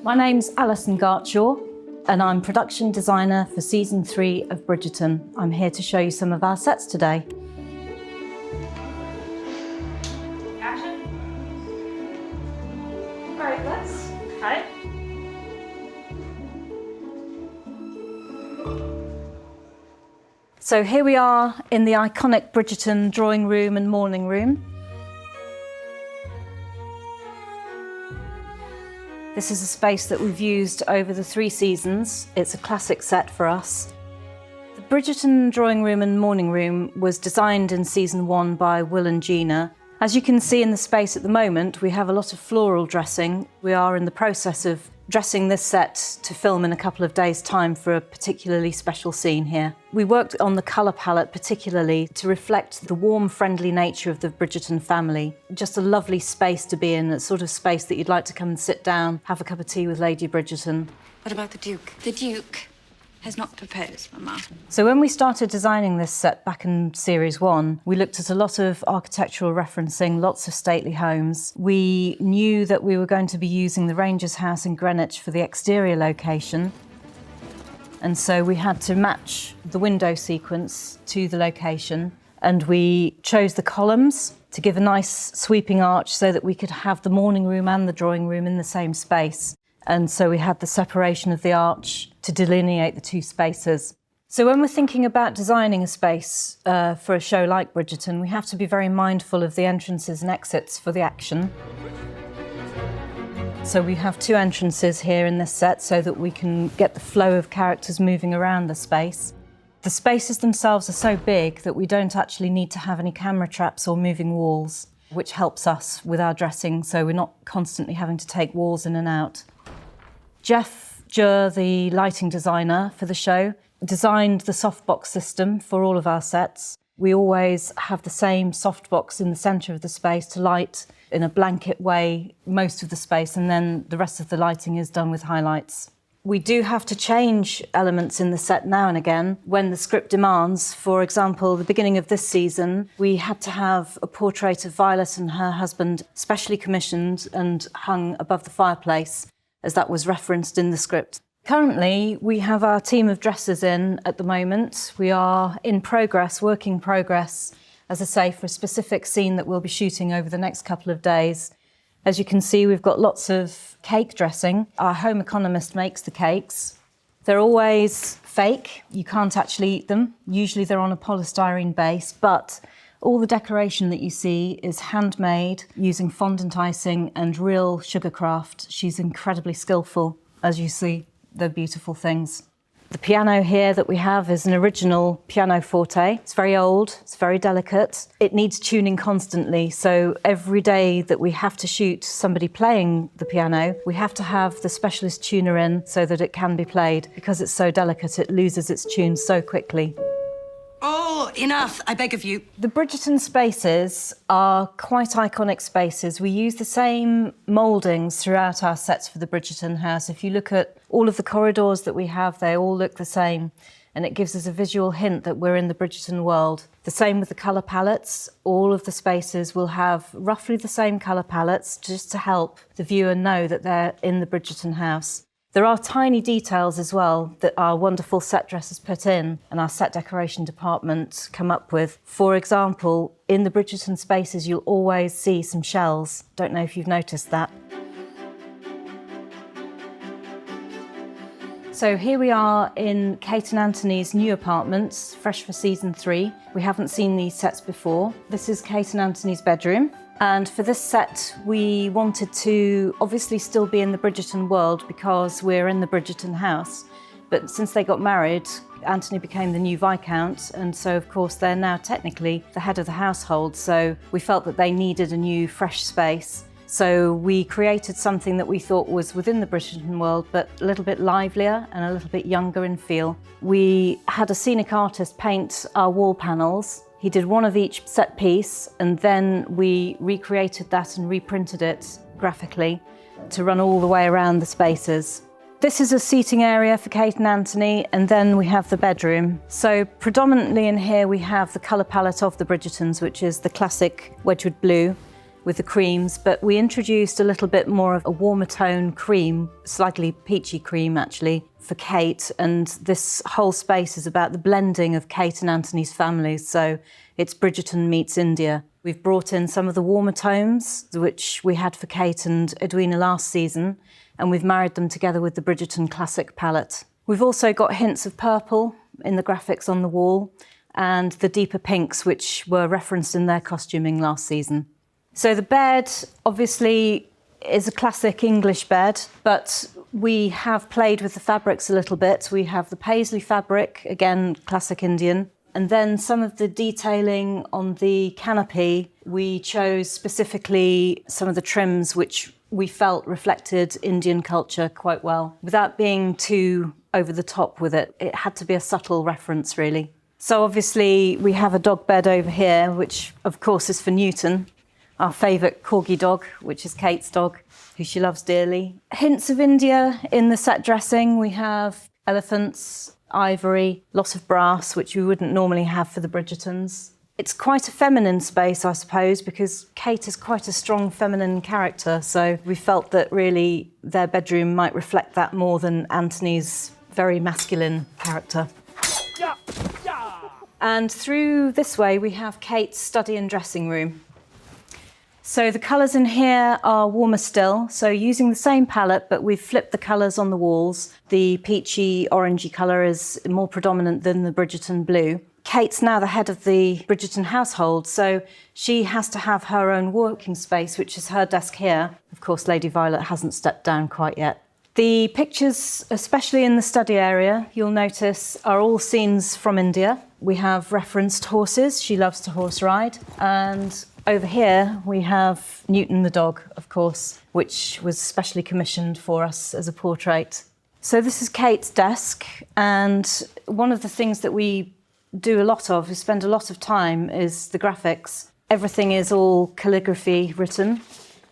My name's Alison Gartshore and I'm production designer for season 3 of Bridgerton. I'm here to show you some of our sets today. Action. All right, let's cut. So here we are in the iconic Bridgerton drawing room and morning room. This is a space that we've used over the 3 seasons. It's a classic set for us. The Bridgerton drawing room and morning room was designed in season 1 by Will and Gina. As you can see in the space at the moment, we have a lot of floral dressing. We are in the process of dressing this set to film in a couple of days' time for a particularly special scene here. We worked on the colour palette particularly to reflect the warm, friendly nature of the Bridgerton family. Just a lovely space to be in, a sort of space that you'd like to come and sit down, have a cup of tea with Lady Bridgerton. What about the Duke? The Duke has not proposed, Mamma. So when we started designing this set back in series 1, we looked at a lot of architectural referencing, lots of stately homes. We knew that we were going to be using the Ranger's house in Greenwich for the exterior location. And so we had to match the window sequence to the location. And we chose the columns to give a nice sweeping arch so that we could have the morning room and the drawing room in the same space. And so we had the separation of the arch to delineate the 2 spaces. So when we're thinking about designing a space for a show like Bridgerton, we have to be very mindful of the entrances and exits for the action. So we have 2 entrances here in this set so that we can get the flow of characters moving around the space. The spaces themselves are so big that we don't actually need to have any camera traps or moving walls, which helps us with our dressing, so we're not constantly having to take walls in and out. Jeff Jur, the lighting designer for the show, designed the softbox system for all of our sets. We always have the same softbox in the centre of the space to light in a blanket way most of the space, and then the rest of the lighting is done with highlights. We do have to change elements in the set now and again when the script demands. For example, the beginning of this season, we had to have a portrait of Violet and her husband specially commissioned and hung above the fireplace, as that was referenced in the script. Currently, we have our team of dressers in at the moment. We are in progress, work in progress, as I say, for a specific scene that we'll be shooting over the next couple of days. As you can see, we've got lots of cake dressing. Our home economist makes the cakes. They're always fake. You can't actually eat them. Usually they're on a polystyrene base, but all the decoration that you see is handmade using fondant icing and real sugar craft. She's incredibly skillful. As you see, they're beautiful things. The piano here that we have is an original pianoforte. It's very old, it's very delicate. It needs tuning constantly, so every day that we have to shoot somebody playing the piano, we have to have the specialist tuner in so that it can be played. Because it's so delicate, it loses its tune so quickly. Oh, enough, I beg of you. The Bridgerton spaces are quite iconic spaces. We use the same mouldings throughout our sets for the Bridgerton house. If you look at all of the corridors that we have, they all look the same, and it gives us a visual hint that we're in the Bridgerton world. The same with the colour palettes. All of the spaces will have roughly the same colour palettes just to help the viewer know that they're in the Bridgerton house. There are tiny details as well that our wonderful set dressers put in and our set decoration department come up with. For example, in the Bridgerton spaces, you'll always see some shells. Don't know if you've noticed that. So here we are in Kate and Anthony's new apartments, fresh for season 3. We haven't seen these sets before. This is Kate and Anthony's bedroom. And for this set, we wanted to obviously still be in the Bridgerton world because we're in the Bridgerton house. But since they got married, Anthony became the new Viscount, and so of course they're now technically the head of the household. So we felt that they needed a new, fresh space. So we created something that we thought was within the Bridgerton world, but a little bit livelier and a little bit younger in feel. We had a scenic artist paint our wall panels. He did one of each set piece, and then we recreated that and reprinted it graphically to run all the way around the spaces. This is a seating area for Kate and Anthony, and then we have the bedroom. So predominantly in here we have the colour palette of the Bridgertons, which is the classic Wedgwood blue. with the creams, but we introduced a little bit more of a warmer tone cream, slightly peachy cream actually, for Kate. And this whole space is about the blending of Kate and Anthony's families. So it's Bridgerton meets India. We've brought in some of the warmer tones, which we had for Kate and Edwina last season, and we've married them together with the Bridgerton classic palette. We've also got hints of purple in the graphics on the wall, and the deeper pinks, which were referenced in their costuming last season. So the bed, obviously, is a classic English bed, but we have played with the fabrics a little bit. We have the paisley fabric, again, classic Indian. And then some of the detailing on the canopy, we chose specifically some of the trims which we felt reflected Indian culture quite well. Without being too over the top with it, it had to be a subtle reference, really. So obviously we have a dog bed over here, which of course is for Newton, our favourite corgi dog, which is Kate's dog, who she loves dearly. Hints of India in the set dressing. We have elephants, ivory, lots of brass, which we wouldn't normally have for the Bridgertons. It's quite a feminine space, I suppose, because Kate is quite a strong feminine character, so we felt that really their bedroom might reflect that more than Anthony's very masculine character. And through this way, we have Kate's study and dressing room. So the colours in here are warmer still. So using the same palette, but we've flipped the colours on the walls. The peachy, orangey colour is more predominant than the Bridgerton blue. Kate's now the head of the Bridgerton household, so she has to have her own working space, which is her desk here. Of course, Lady Violet hasn't stepped down quite yet. The pictures, especially in the study area, you'll notice are all scenes from India. We have referenced horses. She loves to horse ride. And over here, we have Newton the dog, of course, which was specially commissioned for us as a portrait. So this is Kate's desk. And one of the things that we do a lot of, we spend a lot of time, is the graphics. Everything is all calligraphy written.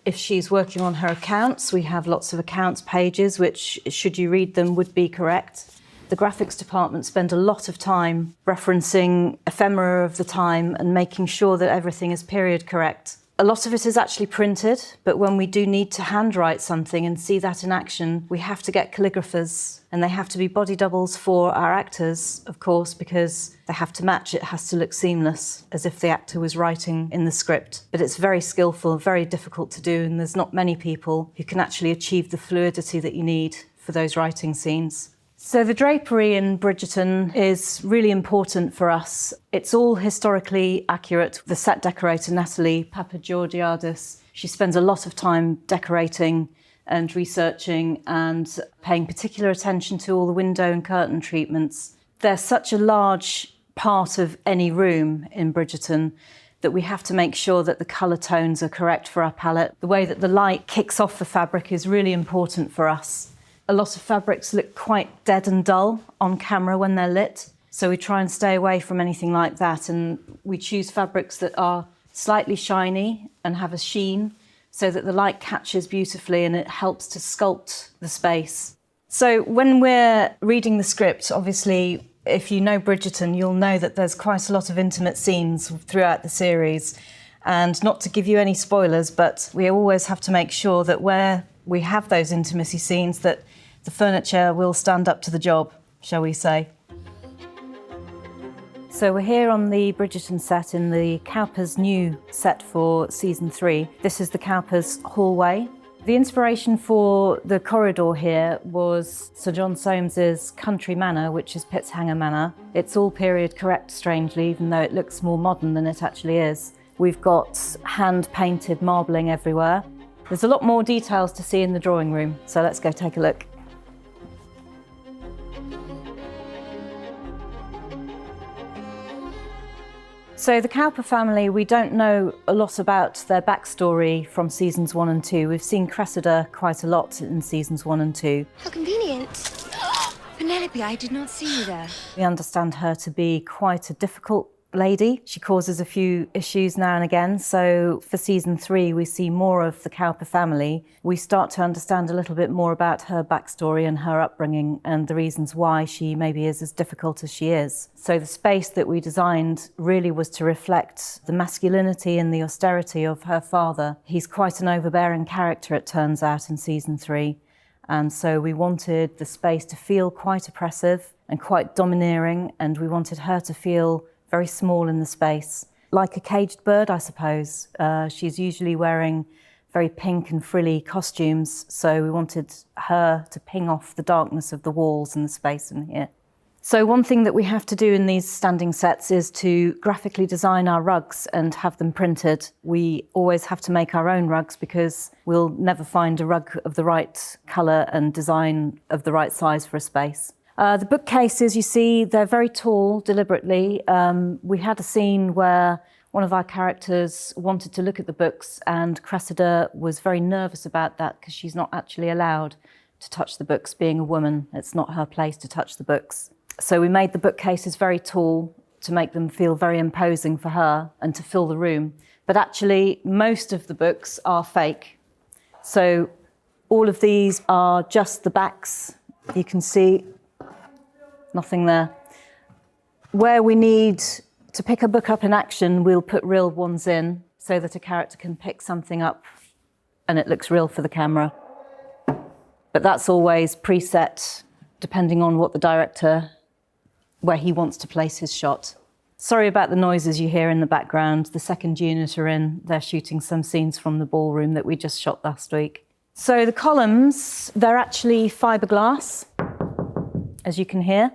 If she's working on her accounts, we have lots of accounts pages, which, should you read them, would be correct. The graphics department spend a lot of time referencing ephemera of the time and making sure that everything is period correct. A lot of it is actually printed, but when we do need to handwrite something and see that in action, we have to get calligraphers, and they have to be body doubles for our actors, of course, because they have to match. It has to look seamless, as if the actor was writing in the script. But it's very skillful, very difficult to do, and there's not many people who can actually achieve the fluidity that you need for those writing scenes. So the drapery in Bridgerton is really important for us. It's all historically accurate. The set decorator, Natalie Papageorgiadis, she spends a lot of time decorating and researching and paying particular attention to all the window and curtain treatments. They're such a large part of any room in Bridgerton that we have to make sure that the colour tones are correct for our palette. The way that the light kicks off the fabric is really important for us. A lot of fabrics look quite dead and dull on camera when they're lit, so we try and stay away from anything like that, and we choose fabrics that are slightly shiny and have a sheen so that the light catches beautifully and it helps to sculpt the space. So when we're reading the script, obviously, if you know Bridgerton, you'll know that there's quite a lot of intimate scenes throughout the series. And not to give you any spoilers, but we always have to make sure that where we have those intimacy scenes, that the furniture will stand up to the job, shall we say. So we're here on the Bridgerton set in the Cowper's new set for season 3. This is the Cowper's hallway. The inspiration for the corridor here was Sir John Soames's country manor, which is Pitzhanger Manor. It's all period correct, strangely, even though it looks more modern than it actually is. We've got hand-painted marbling everywhere. There's a lot more details to see in the drawing room, so let's go take a look. So the Cowper family, we don't know a lot about their backstory from seasons 1 and 2. We've seen Cressida quite a lot in seasons 1 and 2. How convenient. Penelope, I did not see you there. We understand her to be quite a difficult lady. She causes a few issues now and again. So for season 3, we see more of the Cowper family. We start to understand a little bit more about her backstory and her upbringing and the reasons why she maybe is as difficult as she is. So the space that we designed really was to reflect the masculinity and the austerity of her father. He's quite an overbearing character, it turns out, in season 3. And so we wanted the space to feel quite oppressive and quite domineering, and we wanted her to feel very small in the space. Like a caged bird, I suppose. She's usually wearing very pink and frilly costumes, so we wanted her to ping off the darkness of the walls and the space in here. So one thing that we have to do in these standing sets is to graphically design our rugs and have them printed. We always have to make our own rugs because we'll never find a rug of the right colour and design of the right size for a space. The bookcases, you see, they're very tall deliberately. We had a scene where one of our characters wanted to look at the books, and Cressida was very nervous about that because she's not actually allowed to touch the books. Being a woman, it's not her place to touch the books. So we made the bookcases very tall to make them feel very imposing for her and to fill the room. But actually, most of the books are fake. So all of these are just the backs. You can see nothing there. Where we need to pick a book up in action, we'll put real ones in so that a character can pick something up and it looks real for the camera. But that's always preset, depending on what the director, where he wants to place his shot. Sorry about the noises you hear in the background. The second unit are in. They're shooting some scenes from the ballroom that we just shot last week. So the columns, they're actually fiberglass, as you can hear,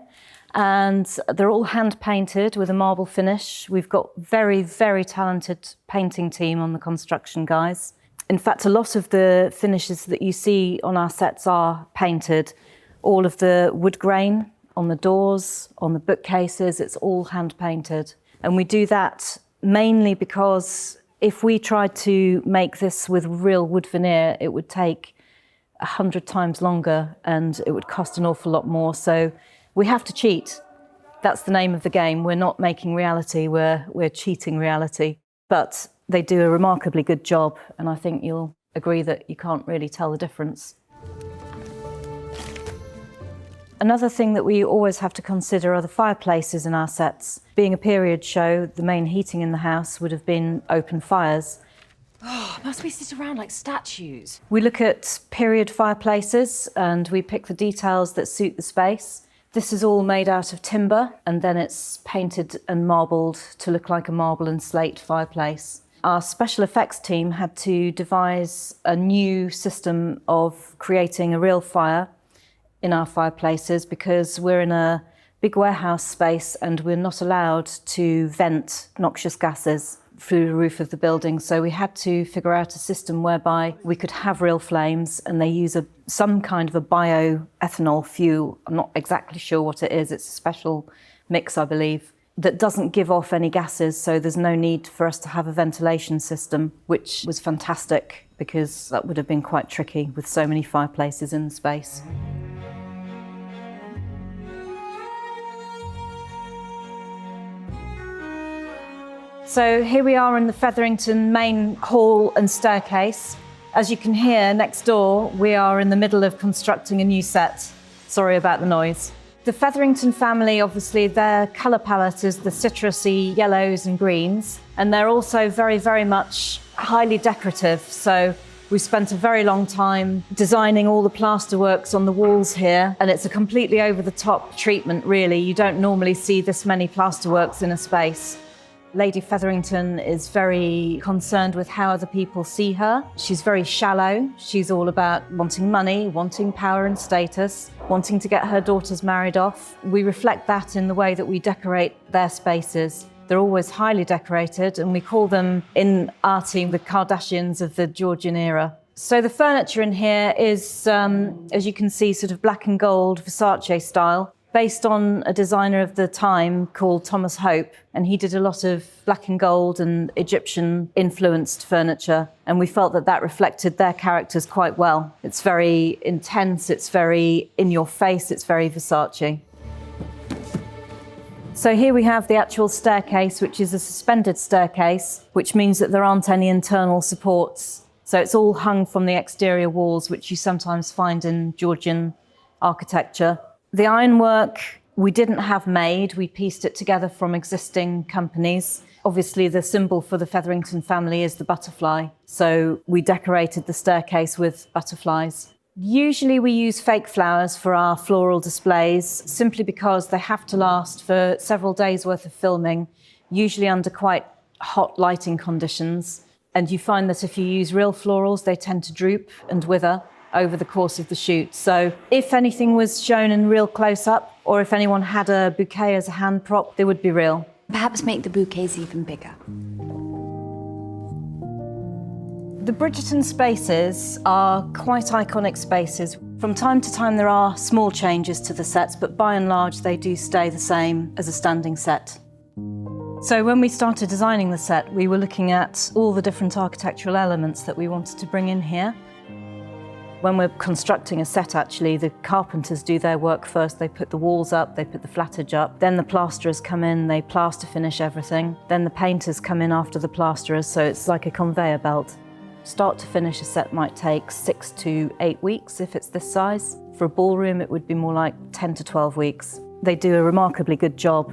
and they're all hand painted with a marble finish. We've got very, very talented painting team on the construction, guys. In fact, a lot of the finishes that you see on our sets are painted. All of the wood grain on the doors, on the bookcases, it's all hand painted. And we do that mainly because if we tried to make this with real wood veneer, it would take 100 times longer and it would cost an awful lot more. So we have to cheat. That's the name of the game. We're not making reality, we're cheating reality. But they do a remarkably good job, and I think you'll agree that you can't really tell the difference. Another thing that we always have to consider are the fireplaces in our sets. Being a period show, the main heating in the house would have been open fires. Oh, must we sit around like statues? We look at period fireplaces and we pick the details that suit the space. This is all made out of timber, and then it's painted and marbled to look like a marble and slate fireplace. Our special effects team had to devise a new system of creating a real fire in our fireplaces because we're in a big warehouse space and we're not allowed to vent noxious gases through the roof of the building. So we had to figure out a system whereby we could have real flames, and they use some kind of a bioethanol fuel. I'm not exactly sure what it is. It's a special mix, I believe, that doesn't give off any gases. So there's no need for us to have a ventilation system, which was fantastic because that would have been quite tricky with so many fireplaces in the space. So here we are in the Featherington main hall and staircase. As you can hear next door, we are in the middle of constructing a new set. Sorry about the noise. The Featherington family, obviously, their colour palette is the citrusy yellows and greens, and they're also very, very much highly decorative. So we spent a very long time designing all the plasterworks on the walls here, and it's a completely over-the-top treatment, really. You don't normally see this many plasterworks in a space. Lady Featherington is very concerned with how other people see her. She's very shallow. She's all about wanting money, wanting power and status, wanting to get her daughters married off. We reflect that in the way that we decorate their spaces. They're always highly decorated, and we call them, in our team, the Kardashians of the Georgian era. So the furniture in here is, as you can see, sort of black and gold Versace style, based on a designer of the time called Thomas Hope, and he did a lot of black and gold and Egyptian-influenced furniture, and we felt that that reflected their characters quite well. It's very intense, it's very in your face, it's very Versace. So here we have the actual staircase, which is a suspended staircase, which means that there aren't any internal supports. So it's all hung from the exterior walls, which you sometimes find in Georgian architecture. The ironwork we didn't have made, we pieced it together from existing companies. Obviously, the symbol for the Featherington family is the butterfly, so we decorated the staircase with butterflies. Usually we use fake flowers for our floral displays, simply because they have to last for several days' worth of filming, usually under quite hot lighting conditions. And you find that if you use real florals, they tend to droop and wither over the course of the shoot. So if anything was shown in real close-up, or if anyone had a bouquet as a hand prop, they would be real. Perhaps make the bouquets even bigger. The Bridgerton spaces are quite iconic spaces. From time to time there are small changes to the sets, but by and large they do stay the same as a standing set. So when we started designing the set, we were looking at all the different architectural elements that we wanted to bring in here. When we're constructing a set, actually, the carpenters do their work first. They put the walls up, they put the flattage up, then the plasterers come in, they plaster finish everything. Then the painters come in after the plasterers, so it's like a conveyor belt. Start to finish, a set might take 6 to 8 weeks if it's this size. For a ballroom, it would be more like 10 to 12 weeks. They do a remarkably good job.